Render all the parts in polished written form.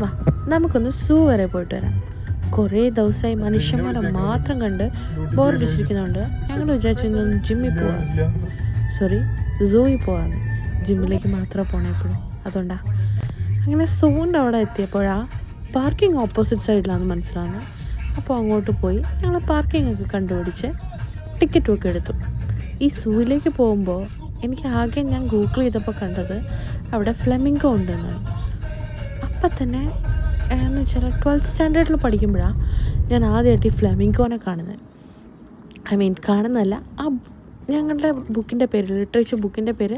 വാ നമുക്കൊന്ന് സൂ വരെ പോയിട്ട് വരാം. കുറേ ദിവസമായി മനുഷ്യന്മാരെ മാത്രം കണ്ട് ബോറടിച്ചിരിക്കുന്നതുകൊണ്ട് ഞങ്ങൾ വിചാരിച്ചു ഇന്നൊന്ന് ജിമ്മിൽ പോവാം. സൂയിൽ പോവാന്ന്. ജിമ്മിലേക്ക് മാത്രമേ പോകണേ എപ്പോഴും. അതുകൊണ്ടാ അങ്ങനെ സൂവിൻ്റെ അവിടെ എത്തിയപ്പോഴാണ് പാർക്കിംഗ് ഓപ്പോസിറ്റ് സൈഡിലാണെന്ന് മനസ്സിലാവുന്നത്. അപ്പോൾ അങ്ങോട്ട് പോയി ഞങ്ങൾ പാർക്കിംഗ് ഒക്കെ കണ്ടുപിടിച്ച് ടിക്കറ്റും ഒക്കെ എടുത്തു. ഈ സൂവിലേക്ക് പോകുമ്പോൾ എനിക്ക് ആകെ ഞാൻ ഗൂഗിൾ ചെയ്തപ്പോൾ കണ്ടത് അവിടെ ഫ്ലെമിംഗോ ഉണ്ടെന്നാണ്. അപ്പം തന്നെ എന്ന് വെച്ചാൽ 12th സ്റ്റാൻഡേർഡിൽ പഠിക്കുമ്പോഴാണ് ഞാൻ ആദ്യമായിട്ട് ഈ ഫ്ലെമിംഗോനെ കാണുന്നത്. കാണുന്നതല്ല, ആ ഞങ്ങളുടെ ബുക്കിൻ്റെ പേര്, ലിറ്ററേച്ചർ ബുക്കിൻ്റെ പേര്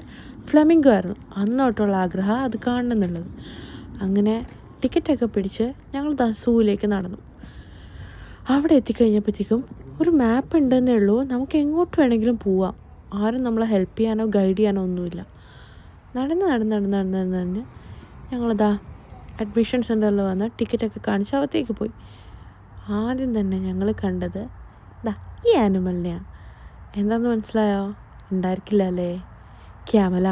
ഫ്ലെമിംഗോ ആയിരുന്നു. അന്ന് തൊട്ടുള്ള ആഗ്രഹം അത് കാണണം എന്നുള്ളത്. അങ്ങനെ ടിക്കറ്റൊക്കെ പിടിച്ച് ഞങ്ങൾ സൂവിലേക്ക് നടന്നു. അവിടെ എത്തിക്കഴിഞ്ഞപ്പോഴത്തേക്കും ഒരു മാപ്പ് ഉണ്ടെന്നേ ഉള്ളൂ, നമുക്ക് എങ്ങോട്ട് വേണമെങ്കിലും പോവാം. ആരും നമ്മളെ ഹെൽപ്പ് ചെയ്യാനോ ഗൈഡ് ചെയ്യാനോ ഒന്നുമില്ല. നടന്ന് ഞങ്ങളിതാ അഡ്മിഷൻ സെൻ്ററിൽ വന്ന് ടിക്കറ്റൊക്കെ കാണിച്ച് അകത്തേക്ക് പോയി. ആദ്യം തന്നെ ഞങ്ങൾ കണ്ടത് ഈ ആനിമലിനെയാണ്. എന്താണെന്ന് മനസ്സിലായോ? ഉണ്ടായിരിക്കില്ല അല്ലേ, ക്യാമല.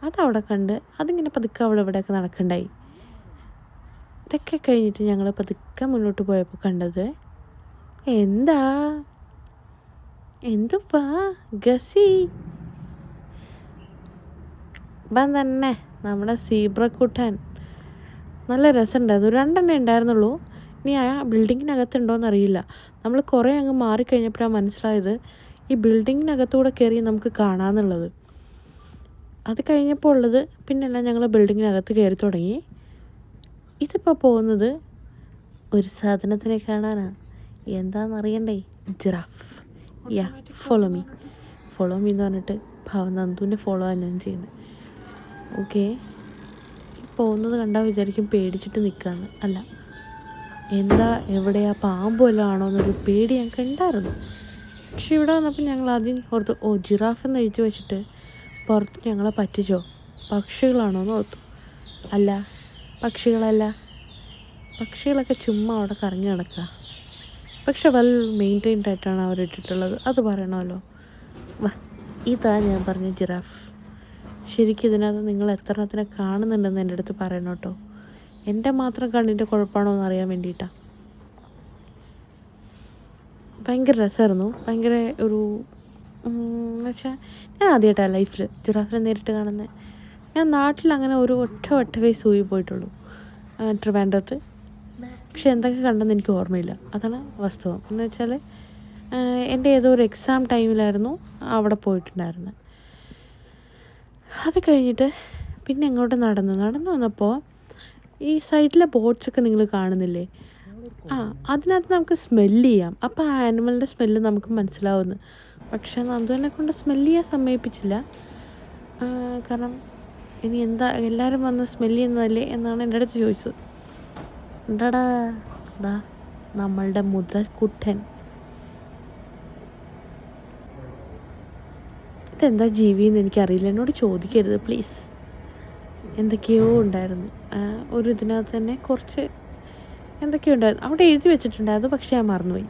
അതവിടെ കണ്ട് അതിങ്ങനെ പതുക്കെ അവിടെ ഇവിടെയൊക്കെ നടക്കണ്ടായി. ഇതൊക്കെ കഴിഞ്ഞിട്ട് ഞങ്ങൾ പതുക്കെ മുന്നോട്ട് പോയപ്പോൾ കണ്ടത് എന്തുപ്പാ ഗസി ഇപ്പം തന്നെ നമ്മുടെ സീബ്രക്കുട്ടൻ. നല്ല രസമുണ്ടായിരുന്നു. 2 എണ്ണേ ഉണ്ടായിരുന്നുള്ളൂ. ഇനി ആ ബിൽഡിങ്ങിനകത്തുണ്ടോയെന്ന് അറിയില്ല. നമ്മൾ കുറേ അങ്ങ് മാറിക്കഴിഞ്ഞപ്പോഴാണ് മനസ്സിലായത് ഈ ബിൽഡിങ്ങിനകത്തൂടെ കയറി നമുക്ക് കാണാമെന്നുള്ളത്. അത് കഴിഞ്ഞപ്പോൾ ഉള്ളത് പിന്നെല്ലാം ഞങ്ങൾ ബിൽഡിങ്ങിനകത്ത് കയറി തുടങ്ങി. ഇതിപ്പോൾ പോകുന്നത് ഒരു സാധനത്തിനെ കാണാനാണ്. എന്താണെന്നറിയണ്ടേ? ജിറാഫ്. ഫോളോ മീ എന്ന് പറഞ്ഞിട്ട് നന്ദുവിനെ ഫോളോ അല്ലാന്ന് ചെയ്യുന്നത്. ഓക്കെ, പോകുന്നത് കണ്ടാൽ വിചാരിക്കും പേടിച്ചിട്ട് നിൽക്കാമെന്ന്. അല്ല, എവിടെയാ പാമ്പ് വല്ലതും ആണോ എന്നൊരു പേടി ഞങ്ങൾക്ക് ഉണ്ടായിരുന്നു. പക്ഷെ ഇവിടെ വന്നപ്പോൾ ഞങ്ങൾ ആദ്യം ഓർത്തു ജിറാഫ് എന്ന് എഴുതി വെച്ചിട്ട് പുറത്ത് ഞങ്ങളെ പറ്റിച്ചോ, പക്ഷികളാണോ എന്ന് ഓർത്തു. അല്ല, പക്ഷികളൊക്കെ ചുമ്മാ അവിടെ കറങ്ങി നടക്കുക. പക്ഷെ മെയിൻറ്റൈൻഡ് ആയിട്ടാണ് അവരിട്ടിട്ടുള്ളത്, അത് പറയണമല്ലോ. ഇതാ ഞാൻ പറഞ്ഞ ജിറാഫ്. ശരിക്കും ഇതിനകത്ത് നിങ്ങൾ എത്ര എണ്ണത്തിനെ കാണുന്നുണ്ടെന്ന് എൻ്റെ അടുത്ത് പറയണം കേട്ടോ. എൻ്റെ മാത്രം കണ്ണിൻ്റെ കുഴപ്പമാണോ എന്ന് അറിയാൻ വേണ്ടിയിട്ടാണ്. ഭയങ്കര രസമായിരുന്നു. ഭയങ്കര ഒരു എന്നുവെച്ചാൽ ഞാൻ ആദ്യമായിട്ടാണ് ലൈഫിൽ ജിറാഫിനെ നേരിട്ട് കാണുന്നത്. ഞാൻ നാട്ടിൽ അങ്ങനെ ഒരു ഒറ്റവേ സൂയി പോയിട്ടുള്ളൂ, ട്രിവാൻഡ്രത്ത്. പക്ഷെ എന്തൊക്കെ കണ്ടെന്ന് എനിക്ക് ഓർമ്മയില്ല. അതാണ് വാസ്തവം. എന്ന് വെച്ചാൽ എൻ്റെ ഏതോ ഒരു എക്സാം ടൈമിലായിരുന്നു അവിടെ പോയിട്ടുണ്ടായിരുന്നത്. അത് കഴിഞ്ഞിട്ട് പിന്നെ അങ്ങോട്ട് നടന്നു വന്നപ്പോൾ ഈ സൈഡിലെ ബോട്ട്സൊക്കെ നിങ്ങൾ കാണുന്നില്ലേ? അതിനകത്ത് നമുക്ക് സ്മെല്ല് ചെയ്യാം. അപ്പോൾ ആ ആനിമലിൻ്റെ സ്മെല്ല് നമുക്ക് മനസ്സിലാവുന്നു. പക്ഷെ നന്ദുവിനെ കൊണ്ട് സ്മെല്ല് ചെയ്യാൻ സമ്മതിപ്പിച്ചില്ല. കാരണം ഇനി എല്ലാവരും വന്ന് സ്മെല്ല് ചെയ്യുന്നതല്ലേ എന്നാണ് എൻ്റെ അടുത്ത് ചോദിച്ചത്. എന്താടാ നമ്മളുടെ മുതൽക്കുട്ടൻ. ഇതെന്താ ജീവിയെന്ന് എനിക്കറിയില്ല, എന്നോട് ചോദിക്കരുത് പ്ലീസ്. എന്തൊക്കെയോ ഉണ്ടായിരുന്നു ഒരു ഇതിനകത്ത് തന്നെ, കുറച്ച് എന്തൊക്കെയോ ഉണ്ടായിരുന്നു അവിടെ എഴുതി വെച്ചിട്ടുണ്ടായിരുന്നു. പക്ഷേ ഞാൻ മറന്നുപോയി.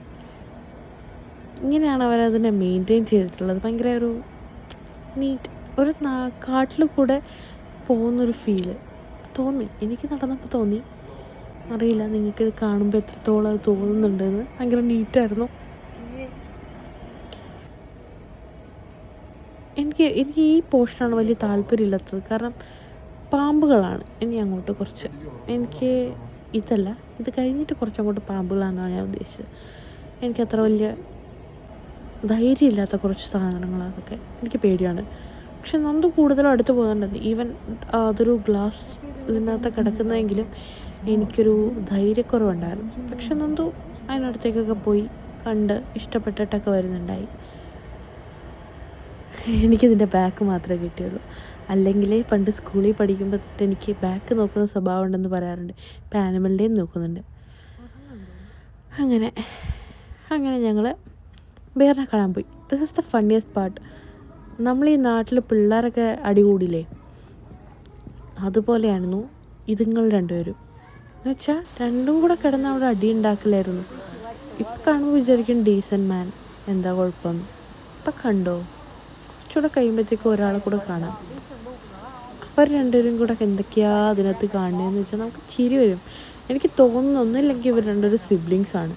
ഇങ്ങനെയാണ് അവരതിനെ മെയിൻറ്റെയിൻ ചെയ്തിട്ടുള്ളത്. ഭയങ്കര ഒരു നീറ്റ്, ഒരു കാട്ടിൽ കൂടെ പോകുന്നൊരു ഫീല് തോന്നി. എനിക്ക് നടന്നപ്പോൾ തോന്നി. അറിയില്ല നിങ്ങൾക്കിത് കാണുമ്പോൾ എത്രത്തോളം അത് തോന്നുന്നുണ്ടെന്ന്. ഭയങ്കര നീറ്റായിരുന്നു. എനിക്ക് ഈ പോർഷനാണ് വലിയ താല്പര്യമില്ലാത്തത്. കാരണം പാമ്പുകളാണ് ഇനി അങ്ങോട്ട് കുറച്ച്. എനിക്ക് ഇതല്ല, ഇത് കഴിഞ്ഞിട്ട് കുറച്ചങ്ങോട്ട് പാമ്പുകളാണെന്നാണ് ഞാൻ ഉദ്ദേശിച്ചത്. എനിക്കത്ര വലിയ ധൈര്യമില്ലാത്ത കുറച്ച് സാധനങ്ങളാണ് അതൊക്കെ. എനിക്ക് പേടിയാണ്. പക്ഷെ നന്ദു കൂടുതലും അടുത്ത് പോകുന്നുണ്ടായിരുന്നു. ഈവൻ അതൊരു ഗ്ലാസ് ഇതിനകത്ത് കിടക്കുന്നതെങ്കിലും എനിക്കൊരു ധൈര്യക്കുറവുണ്ടായിരുന്നു. പക്ഷെ നന്ദു അതിനടുത്തേക്കൊക്കെ പോയി കണ്ട് ഇഷ്ടപ്പെട്ടിട്ടൊക്കെ വരുന്നുണ്ടായി. എനിക്കിതിൻ്റെ ബാക്ക് മാത്രമേ കിട്ടിയുള്ളൂ. അല്ലെങ്കിൽ പണ്ട് സ്കൂളിൽ പഠിക്കുമ്പോൾ തൊട്ട് എനിക്ക് ബാക്ക് നോക്കുന്ന സ്വഭാവം ഉണ്ടെന്ന് പറയാറുണ്ട്. ഇപ്പം ആനിമലിൻ്റെയും നോക്കുന്നുണ്ട്. അങ്ങനെ ഞങ്ങൾ ബെയറിനെ കാണാൻ പോയി. This is the funniest part. നമ്മൾ ഈ നാട്ടിൽ പിള്ളേരൊക്കെ അടികൂടില്ലേ, അതുപോലെയായിരുന്നു ഇതുങ്ങൾ രണ്ടുപേരും. എന്നുവെച്ചാൽ രണ്ടും കൂടെ കിടന്ന് അവിടെ അടി ഉണ്ടാക്കില്ലായിരുന്നു. ഇപ്പം കാണുമ്പോൾ വിചാരിക്കും ഡീസൻറ്റ് മാൻ, എന്താ കുഴപ്പം. ഇപ്പം കണ്ടോ, കുറച്ചുകൂടെ കഴിയുമ്പോഴത്തേക്കും ഒരാളെ കൂടെ കാണാം. അവർ രണ്ടുപേരും കൂടെ എന്തൊക്കെയാ അതിനകത്ത് കാണുന്നതെന്ന് വെച്ചാൽ നമുക്ക് ചിരി വരും. എനിക്ക് തോന്നുന്നു ഒന്നുമില്ലെങ്കിൽ ഇവർ രണ്ടുപേരും സിബ്ലിങ്സാണ്,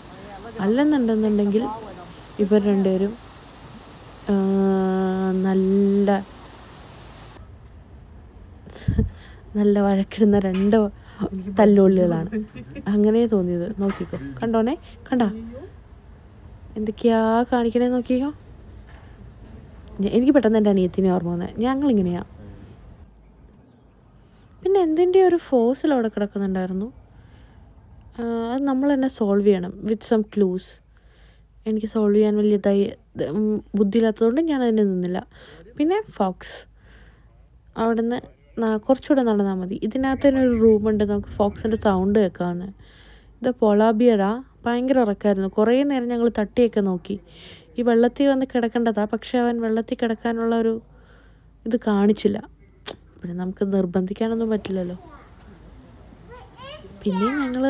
അല്ലെന്നുണ്ടെന്നുണ്ടെങ്കിൽ ഇവർ രണ്ടുപേരും നല്ല നല്ല വഴക്കിടുന്ന രണ്ട് തല്ലുള്ളികളാണ്. അങ്ങനെ തോന്നിയത്. നോക്കിക്കോ, കണ്ടോണേ, കണ്ടാ എന്തൊക്കെയാ കാണിക്കണേ നോക്കിക്കോ. എനിക്ക് പെട്ടെന്ന് എൻ്റെ അനിയത്തിനെ ഓർമ്മ വന്നത്. ഞങ്ങളിങ്ങനെയാണ്. പിന്നെ എന്തിൻ്റെ ഒരു ഫോസിൽ അവിടെ കിടക്കുന്നുണ്ടായിരുന്നു. അത് നമ്മൾ തന്നെ സോൾവ് ചെയ്യണം വിത്ത് സം ക്ലൂസ്. എനിക്ക് സോൾവ് ചെയ്യാൻ വലിയ ബുദ്ധിയില്ലാത്തതുകൊണ്ട് ഞാൻ അതിന് നിന്നില്ല. പിന്നെ ഫോക്സ്, അവിടെ നിന്ന് കുറച്ചുകൂടെ നടന്നാൽ മതി. ഇതിനകത്ത് തന്നെ ഒരു റൂമുണ്ട്, നമുക്ക് ഫോക്സിൻ്റെ സൗണ്ട് കേൾക്കാമെന്ന്. ഇത് പൊളാബിയറാ, ഭയങ്കര ഉറക്കമായിരുന്നു. കുറേ നേരം ഞങ്ങൾ തട്ടിയൊക്കെ നോക്കി. ഈ വെള്ളത്തിൽ വന്ന് കിടക്കേണ്ടതാ, പക്ഷേ അവൻ വെള്ളത്തിൽ കിടക്കാനുള്ള ഒരു ഇത് കാണിച്ചില്ല. പിന്നെ നമുക്ക് നിർബന്ധിക്കാനൊന്നും പറ്റില്ലല്ലോ. പിന്നെ ഞങ്ങൾ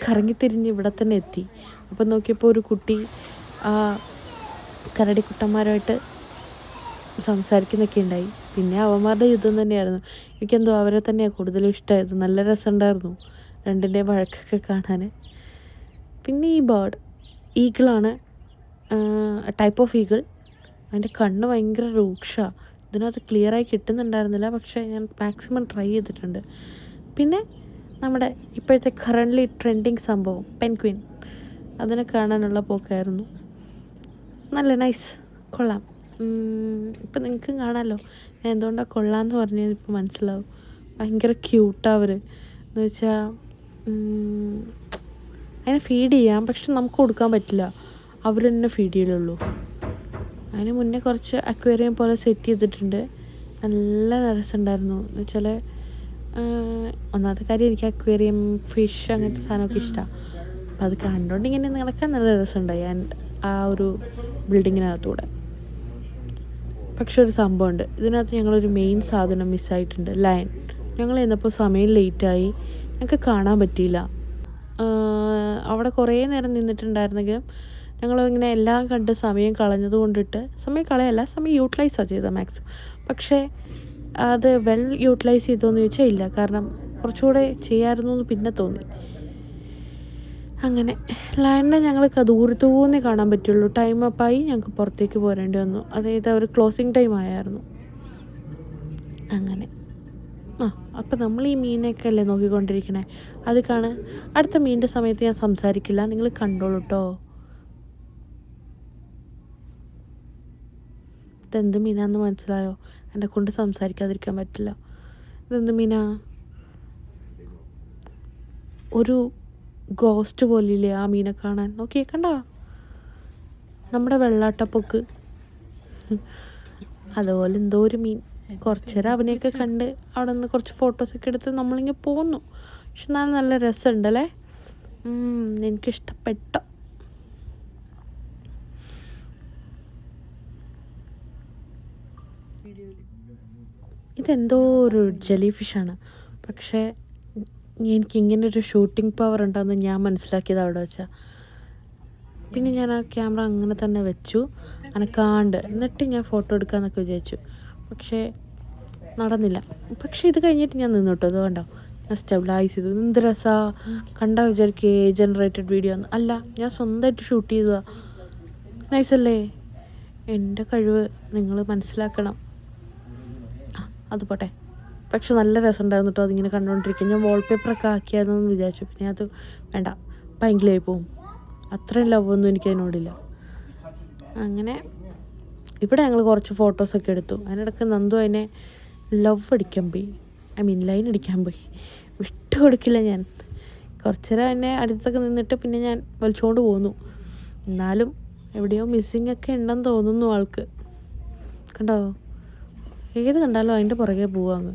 കറങ്ങിത്തിരിഞ്ഞ് ഇവിടെ തന്നെ എത്തി. അപ്പം നോക്കിയപ്പോൾ ഒരു കുട്ടി കരടിക്കുട്ടന്മാരുമായിട്ട് സംസാരിക്കുന്നൊക്കെ ഉണ്ടായി. പിന്നെ അവന്മാരുടെ യുദ്ധം തന്നെയായിരുന്നു. എനിക്കെന്തോ അവരെ തന്നെയാണ് കൂടുതലും ഇഷ്ടമായത്. നല്ല രസമുണ്ടായിരുന്നു രണ്ടിൻ്റെയും വഴക്കൊക്കെ കാണാൻ. പിന്നെ ഈ ബേർഡ് ഈഗിളാണ്, ടൈപ്പ് ഓഫ് ഈഗിൾ. അതിൻ്റെ കണ്ണ് ഭയങ്കര രൂക്ഷമാണ്. ഇതിനകത്ത് ക്ലിയറായി കിട്ടുന്നുണ്ടായിരുന്നില്ല, പക്ഷേ ഞാൻ മാക്സിമം ട്രൈ ചെയ്തിട്ടുണ്ട്. പിന്നെ നമ്മുടെ ഇപ്പോഴത്തെ കറൻ്റ്ലി ട്രെൻഡിങ് സംഭവം പെൻഗ്വിൻ, അതിനെ കാണാനുള്ള പോക്കായിരുന്നു. നല്ല നൈസ്, കൊള്ളാം. ഇപ്പം നിങ്ങൾക്കും കാണാമല്ലോ ഞാൻ എന്തുകൊണ്ടാണ് കൊള്ളാമെന്ന് പറഞ്ഞത്. ഇപ്പോൾ മനസ്സിലാവും. ഭയങ്കര ക്യൂട്ടാണ് അവർ. എന്ന് വെച്ചാൽ അതിനെ ഫീഡ് ചെയ്യാം, പക്ഷെ നമുക്ക് കൊടുക്കാൻ പറ്റില്ല, അവർ തന്നെ ഫീഡ് ചെയ്യലുള്ളൂ. അതിന് മുന്നേ കുറച്ച് അക്വേറിയം പോലെ സെറ്റ് ചെയ്തിട്ടുണ്ട്. നല്ല രസമുണ്ടായിരുന്നു. എന്ന് വെച്ചാൽ ഒന്നാമത്തെ കാര്യം എനിക്ക് അക്വേറിയം ഫിഷ് അങ്ങനത്തെ സാധനമൊക്കെ ഇഷ്ടമാണ്. അപ്പം അത് കണ്ടുകൊണ്ട് ഇങ്ങനെ നടക്കാൻ നല്ല രസമുണ്ടായി ആ ഒരു ബിൽഡിങ്ങിനകത്തൂടെ. പക്ഷെ ഒരു സംഭവമുണ്ട്, ഇതിനകത്ത് ഞങ്ങളൊരു മെയിൻ സാധനം മിസ്സായിട്ടുണ്ട്, ലയൺ. ഞങ്ങൾ ചെന്നപ്പോൾ സമയം ലേറ്റായി, ഞങ്ങൾക്ക് കാണാൻ പറ്റിയില്ല. അവിടെ കുറേ നേരം നിന്നിട്ടുണ്ടായിരുന്നെങ്കിലും ഞങ്ങളിങ്ങനെ എല്ലാം കണ്ട് സമയം കളഞ്ഞത് കൊണ്ടിട്ട്, സമയം കളയല്ല, സമയം യൂട്ടിലൈസാണ് ചെയ്തത് മാക്സിമം. പക്ഷേ അത് വെൽ യൂട്ടിലൈസ് ചെയ്തോന്ന് ചോദിച്ചാൽ ഇല്ല, കാരണം കുറച്ചുകൂടെ ചെയ്യാമായിരുന്നു എന്ന് പിന്നെ തോന്നി. അങ്ങനെ ലയണിനെ ഞങ്ങൾക്ക് ദൂരത്തൂന്നേ കാണാൻ പറ്റുള്ളൂ. ടൈം അപ്പായി, ഞങ്ങൾക്ക് പുറത്തേക്ക് പോരേണ്ടി വന്നു. അതായത് ഒരു ക്ലോസിങ് ടൈം ആയായിരുന്നു. അങ്ങനെ അപ്പം നമ്മൾ ഈ മീനൊക്കെ അല്ലേ നോക്കിക്കൊണ്ടിരിക്കണേ. അത് അടുത്ത മീനിൻ്റെ സമയത്ത് ഞാൻ സംസാരിക്കില്ല, നിങ്ങൾ കണ്ടോളൂ കേട്ടോ. ഇതെന്ത് മീനാന്ന് മനസ്സിലായോ? എന്നെ കൊണ്ട് സംസാരിക്കാതിരിക്കാൻ പറ്റില്ല. ഇതെന്ത് മീനാ? ഒരു ഗോസ്റ്റ് പോലില്ലേ ആ മീനെ കാണാൻ. നോക്കിയേ, കണ്ടോ? നമ്മുടെ വെള്ളാട്ടപ്പൊക്ക്, അതുപോലെ എന്തോ ഒരു മീൻ. കുറച്ച് നേരം അവനെയൊക്കെ കണ്ട് അവിടെ നിന്ന് കുറച്ച് ഫോട്ടോസൊക്കെ എടുത്ത് നമ്മളിങ്ങനെ പോന്നു. പക്ഷെ നല്ല രസമുണ്ടല്ലേ, എനിക്കിഷ്ടപ്പെട്ടു. ഇതെന്തോ ഒരു ജെല്ലി ഫിഷാണ്, പക്ഷേ എനിക്കിങ്ങനൊരു ഷൂട്ടിംഗ് പവർ ഉണ്ടെന്ന് ഞാൻ മനസ്സിലാക്കിയത് അവിടെ വെച്ചാൽ. പിന്നെ ഞാൻ ആ ക്യാമറ അങ്ങനെ തന്നെ വെച്ചു അനക്കാണ്ട്. എന്നിട്ട് ഞാൻ ഫോട്ടോ എടുക്കാമെന്നൊക്കെ വിചാരിച്ചു, പക്ഷേ നടന്നില്ല. പക്ഷേ ഇത് കഴിഞ്ഞിട്ട് ഞാൻ നിന്നു കേട്ടോ. ഇത് കണ്ടോ, ഞാൻ സ്റ്റെബിലൈസ് ചെയ്തു. എന്ത് രസമാണ് കണ്ടാൽ വിചാരിക്കുക ജനറേറ്റഡ് വീഡിയോ എന്ന്. അല്ല, ഞാൻ സ്വന്തമായിട്ട് ഷൂട്ട് ചെയ്തതാണ്. നൈസല്ലേ? എൻ്റെ കഴിവ് നിങ്ങൾ മനസ്സിലാക്കണം. അത് പോട്ടെ, പക്ഷെ നല്ല രസമുണ്ടായിരുന്നു കേട്ടോ അതിങ്ങനെ കണ്ടുകൊണ്ടിരിക്കും. ഞാൻ വാൾപേപ്പറൊക്കെ ആക്കിയായിരുന്നു വിചാരിച്ചു, പിന്നെ അത് വേണ്ട, ഭയങ്കരമായി പോവും. അത്രയും ലവൊന്നും എനിക്കതിനോടില്ല. അങ്ങനെ ഇവിടെ ഞങ്ങൾ കുറച്ച് ഫോട്ടോസൊക്കെ എടുത്തു. അതിനിടയ്ക്ക് നന്ദു അതിനെ ലവ് അടിക്കാൻ പോയി, ലൈൻ അടിക്കാൻ പോയി. വിട്ടു കൊടുക്കില്ല ഞാൻ. കുറച്ച് നേരം എന്നെ അടുത്തൊക്കെ നിന്നിട്ട് പിന്നെ ഞാൻ വലിച്ചുകൊണ്ട് പോന്നു. എന്നാലും എവിടെയോ മിസ്സിങ് ഒക്കെ ഉണ്ടെന്ന് തോന്നുന്നു ആൾക്ക്. കണ്ടോ, ഏത് കണ്ടാലും അതിൻ്റെ പുറകെ പോവാങ്ങ്.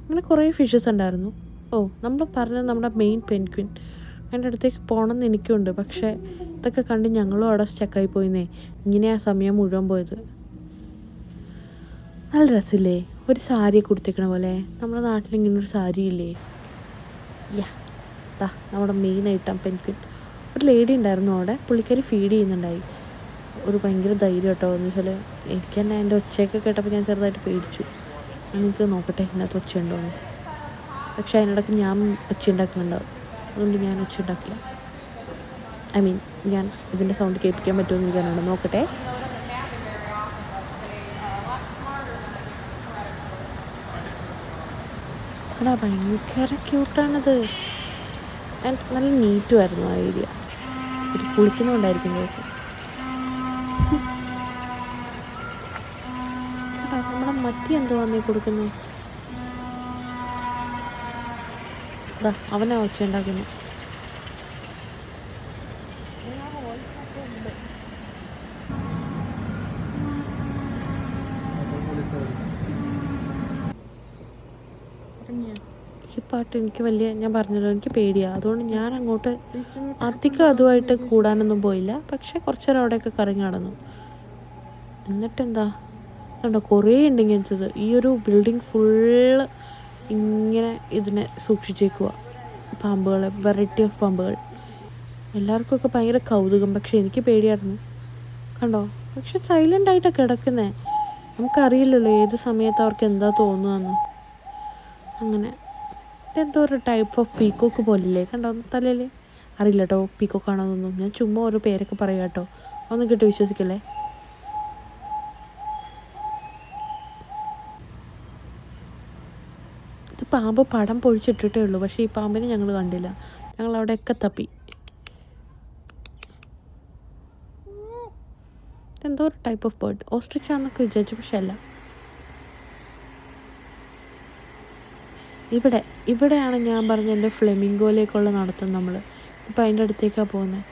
അങ്ങനെ കുറേ ഫിഷസ് ഉണ്ടായിരുന്നു. നമ്മൾ പറഞ്ഞത് നമ്മുടെ മെയിൻ പെൻഗ്വിൻ. അതിൻ്റെ അടുത്തേക്ക് പോകണമെന്ന് എനിക്കുണ്ട്, പക്ഷേ ഇതൊക്കെ കണ്ട് ഞങ്ങളും അവിടെ സ്റ്റക്കായി പോയിന്നേ. ഇങ്ങനെയാ സമയം മുഴുവൻ പോയത്. നല്ല രസമില്ലേ? ഒരു സാരിയൊക്കെ കൊടുത്തേക്കണ പോലെ. നമ്മുടെ നാട്ടിലിങ്ങനൊരു സാരി ഇല്ലേ? നമ്മുടെ മെയിൻ ഐറ്റം പെൻഗ്വിൻ. ഒരു ലേഡി ഉണ്ടായിരുന്നു അവിടെ, പുള്ളിക്കാരി ഫീഡ് ചെയ്യുന്നുണ്ടായി. ഒരു ഭയങ്കര ധൈര്യം കേട്ടോ. എന്ന് വെച്ചാൽ എനിക്ക് തന്നെ എൻ്റെ ഒച്ചയൊക്കെ കേട്ടപ്പോൾ ഞാൻ ചെറുതായിട്ട് പേടിച്ചു. എനിക്ക് നോക്കട്ടെ ഇതിനകത്ത് ഒച്ച ഉണ്ടോയെന്ന്. പക്ഷേ അതിനിടയ്ക്ക് ഞാൻ ഒച്ച ഉണ്ടാക്കുന്നുണ്ടാവും, അതുകൊണ്ട് ഞാൻ ഒച്ച ഉണ്ടാക്കില്ല. ഐ മീൻ ഞാൻ ഇതിൻ്റെ സൗണ്ട് കേൾപ്പിക്കാൻ പറ്റുമെന്ന് എനിക്കറിയണം. നോക്കട്ടെ. എടാ ഭയങ്കര ക്യൂട്ടാണത്. നല്ല നീറ്റുമായിരുന്നു ആ ഏരിയ. ഒരു കുളിക്കുന്നുണ്ടായിരിക്കും ദിവസം. നമ്മളെ മത്തി എന്തോ വന്നീ കൊടുക്കുന്നത്. അതാ അവനാ ഒച്ച ഉണ്ടാക്കുന്നു. ഈ പാട്ട് എനിക്ക് വലിയ, ഞാൻ പറഞ്ഞല്ലോ എനിക്ക് പേടിയാണ്. അതുകൊണ്ട് ഞാൻ അങ്ങോട്ട് അധികം അതുമായിട്ട് കൂടാനൊന്നും പോയില്ല. പക്ഷേ കുറച്ച് നേരം അവിടെയൊക്കെ കറങ്ങി നടന്നു. എന്നിട്ടെന്താ കണ്ടോ, കുറേ ഉണ്ട് ഇങ്ങനത്തത്. ഈ ഒരു ബിൽഡിങ് ഫുള്ള് ഇങ്ങനെ ഇതിനെ സൂക്ഷിച്ചേക്കുക, പാമ്പുകളെ, വെറൈറ്റി ഓഫ് പാമ്പുകൾ. എല്ലാവർക്കും ഭയങ്കര കൗതുകം, പക്ഷെ എനിക്ക് പേടിയായിരുന്നു. കണ്ടോ, പക്ഷെ സൈലൻ്റ് ആയിട്ടാണ് കിടക്കുന്നത്. നമുക്കറിയില്ലല്ലോ ഏത് സമയത്ത് അവർക്ക് എന്താ തോന്നുകയെന്ന്. അങ്ങനെ ഇതെന്തോ ഒരു ടൈപ്പ് ഓഫ് പീക്കോക്ക് പോലില്ലേ, കണ്ടോ തലയിൽ. അറിയില്ല കേട്ടോ പീക്കോക്കാണോന്നൊന്നും. ഞാൻ ചുമ്മാ ഓരോ പേരൊക്കെ പറയാം കേട്ടോ, ഒന്നും കേട്ട് വിശ്വസിക്കല്ലേ. ഇത് പാമ്പ് പടം പൊഴിച്ചിട്ടിട്ടേ ഉള്ളൂ, പക്ഷേ ഈ പാമ്പിനെ ഞങ്ങൾ കണ്ടില്ല. ഞങ്ങൾ അവിടെയൊക്കെ തപ്പി. ഇതെന്തോ ഒരു ടൈപ്പ് ഓഫ് ബേർഡ്, ഓസ്ട്രിച്ചാന്നൊക്കെ വിചാരിച്ചു, പക്ഷെ അല്ല. ഇവിടെയാണ് ഞാൻ പറഞ്ഞ എൻ്റെ ഫ്ലെമിംഗോയിലേക്കുള്ള നടത്തം. നമ്മൾ ഇപ്പോൾ അതിൻ്റെ അടുത്തേക്കാണ് പോകുന്നത്.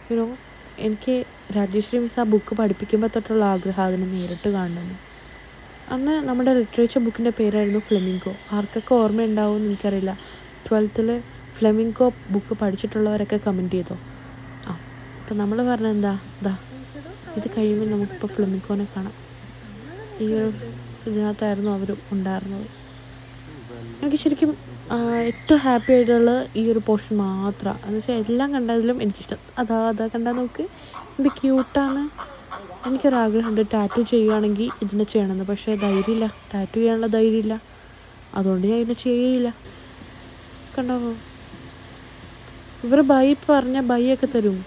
യുനോ, എനിക്ക് രാജേശ്വരി മിസ് ആ ബുക്ക് പഠിപ്പിക്കുമ്പോൾ തൊട്ടുള്ള ആഗ്രഹം അതിനെ നേരിട്ട് കാണണമെന്ന്. അന്ന് നമ്മുടെ ലിറ്ററേച്ചർ ബുക്കിൻ്റെ പേരായിരുന്നു ഫ്ലെമിംഗോ. ആർക്കൊക്കെ ഓർമ്മയുണ്ടാവുമെന്ന് എനിക്കറിയില്ല. 12th ഫ്ലെമിംഗോ ബുക്ക് പഠിച്ചിട്ടുള്ളവരൊക്കെ കമൻറ്റ് ചെയ്തോ. അപ്പോൾ നമ്മൾ പറഞ്ഞത് എന്താ, ഇത് കഴിയുമ്പോൾ നമുക്കിപ്പോൾ ഫ്ലെമിംഗോനെ കാണാം. ഈ ഒരു ഇതിനകത്തായിരുന്നു അവർ ഉണ്ടായിരുന്നത്. എനിക്ക് ശരിക്കും ഏറ്റവും ഹാപ്പി ആയിട്ടുള്ള ഈ ഒരു പോർഷൻ മാത്രമാണ്. എന്ന് വെച്ചാൽ എല്ലാം കണ്ടതിലും എനിക്കിഷ്ടം അതാ കണ്ടാൽ നോക്ക്, ഇത് ക്യൂട്ടാണ്. എനിക്കൊരാഗ്രഹമുണ്ട് ടാറ്റു ചെയ്യുകയാണെങ്കിൽ ഇതിനെ ചെയ്യണമെന്ന്. പക്ഷേ ധൈര്യമില്ല, ടാറ്റു ചെയ്യാനുള്ള ധൈര്യമില്ല. അതുകൊണ്ട് ഞാൻ ഇതിനെ ചെയ്യില്ല. കണ്ടോ, ഇവർ ബൈ പറഞ്ഞാൽ ബൈ ഒക്കെ തരും.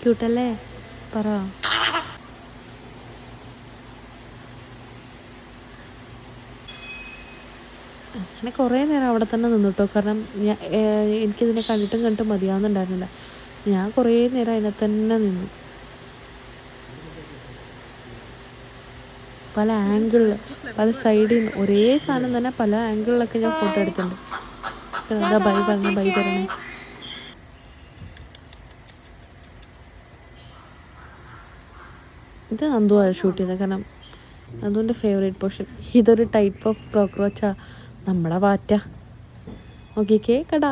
ക്യൂട്ടല്ലേ, പറ. അങ്ങനെ കുറേ നേരം അവിടെ തന്നെ നിന്നിട്ടോ. കാരണം എനിക്കിതിനെ കണ്ടിട്ടും മതിയാവുന്നുണ്ടായിരുന്നില്ല. ഞാൻ കുറേ നേരം അതിനെ തന്നെ നിന്നു. പല ആംഗിളിൽ, പല സൈഡിൽ നിന്ന് ഒരേ സാധനം തന്നെ പല ആംഗിളിലൊക്കെ ഞാൻ ഫോട്ടോ എടുത്തിട്ടുണ്ട്. എന്താ ബൈ തരണേ. ഇത് നന്ദുവാണ് ഷൂട്ട് ചെയ്തത്. കാരണം നന്ദുവിൻ്റെ ഫേവറേറ്റ് പോർഷൻ. ഇതൊരു ടൈപ്പ് ഓഫ് കോക്രോച്ചാണ്, നമ്മളെ പാറ്റ. നോക്കിക്കേ കടാ.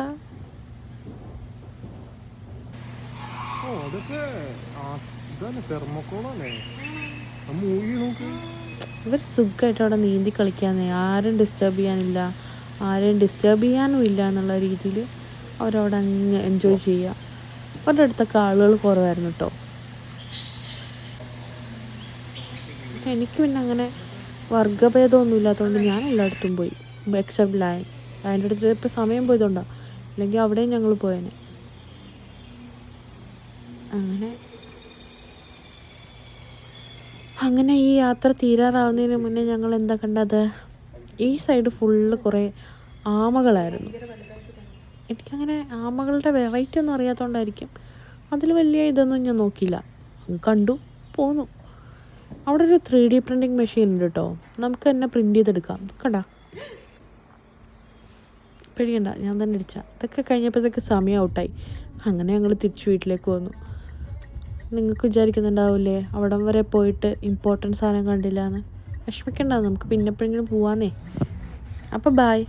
ഇവർ സുഖമായിട്ട് അവിടെ നീന്തി കളിക്കാന്നേ. ആരും ഡിസ്റ്റർബ് ചെയ്യാനും ഇല്ല എന്നുള്ള രീതിയിൽ അവരവിടെ അങ്ങ് എൻജോയ് ചെയ്യുക. അവരുടെ അടുത്തൊക്കെ ആളുകൾ കുറവായിരുന്നു കേട്ടോ. എനിക്ക് പിന്നെ അങ്ങനെ വർഗ്ഗഭേദമൊന്നും ഇല്ലാത്തതുകൊണ്ട് ഞാൻ എല്ലായിടത്തും പോയി, എക്സെപ്റ്റ് ലയൺ. അതിൻ്റെ അടുത്ത് ഇപ്പോൾ സമയം പോയതുകൊണ്ടാണ്, അല്ലെങ്കിൽ അവിടെയും ഞങ്ങൾ പോയേനെ. അങ്ങനെ ഈ യാത്ര തീരാറാവുന്നതിന് മുന്നേ ഞങ്ങൾ എന്താ കണ്ടത്, ഈ സൈഡ് ഫുള്ള് കുറേ ആമകളായിരുന്നു. എനിക്കങ്ങനെ ആമകളുടെ വെറൈറ്റി ഒന്നും അറിയാത്തതുകൊണ്ടായിരിക്കും അതിൽ വലിയ ഇതൊന്നും ഞാൻ നോക്കിയില്ല. കണ്ടു പോന്നു. അവിടെ ഒരു 3D പ്രിൻറ്റിങ് മെഷീൻ ഉണ്ട് കേട്ടോ, നമുക്ക് തന്നെ പ്രിൻ്റ് ചെയ്തെടുക്കാം. കണ്ടാ, പേടിക്കണ്ട, ഞാൻ തന്നെ അടിച്ചാൽ. ഇതൊക്കെ കഴിഞ്ഞപ്പോഴത്തേക്ക് സമയം ഔട്ടായി. അങ്ങനെ ഞങ്ങൾ തിരിച്ച് വീട്ടിലേക്ക് വന്നു. നിങ്ങൾക്ക് വിചാരിക്കുന്നുണ്ടാവില്ലേ അവിടം വരെ പോയിട്ട് ഇമ്പോർട്ടൻറ്റ് സാധനം കണ്ടില്ല എന്ന്. വിഷമിക്കണ്ട, നമുക്ക് പിന്നെ എപ്പോഴെങ്കിലും പോവാന്നേ. അപ്പോൾ ബായ്.